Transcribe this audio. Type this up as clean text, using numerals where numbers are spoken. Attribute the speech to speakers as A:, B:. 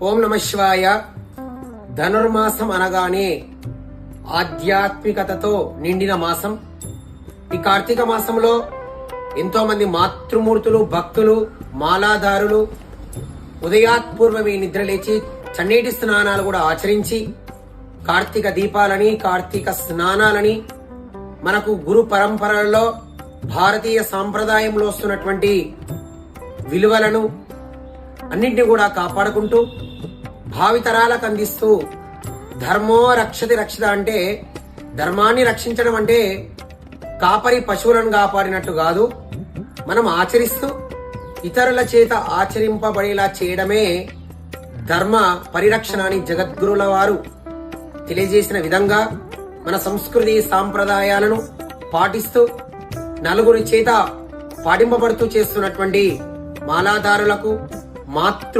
A: ఓం నమ శివాయ. ధనుర్మాసం అనగానే ఆధ్యాత్మికతతో నిండిన మాసం. ఈ కార్తీక మాసంలో ఎంతో మంది మాతృమూర్తులు, భక్తులు, మాలాదారులు ఉదయాత్పూర్వమే నిద్రలేచి చన్నీటి స్నానాలు కూడా ఆచరించి కార్తీక దీపాలని, కార్తీక స్నానాలని మనకు గురు పరంపరలలో భారతీయ సాంప్రదాయంలో వస్తున్నటువంటి విలువలను అన్నింటినీ కూడా కాపాడుకుంటూ భావితరాలకు అందిస్తూ ధర్మో రక్షతి రక్షిత అంటే ధర్మాన్ని రక్షించడం అంటే కాపరి పశువులను కాపాడినట్టు కాదు, మనం ఆచరిస్తూ ఇతరుల చేత ఆచరింపబడేలా చేయడమే ధర్మ పరిరక్షణ అని జగద్గురుల వారు తెలియజేసిన విధంగా మన సంస్కృతి సాంప్రదాయాలను పాటిస్తూ నలుగురి చేత పాటింపబడుతూ చేస్తున్నటువంటి మాలాదారులకు, మాతృ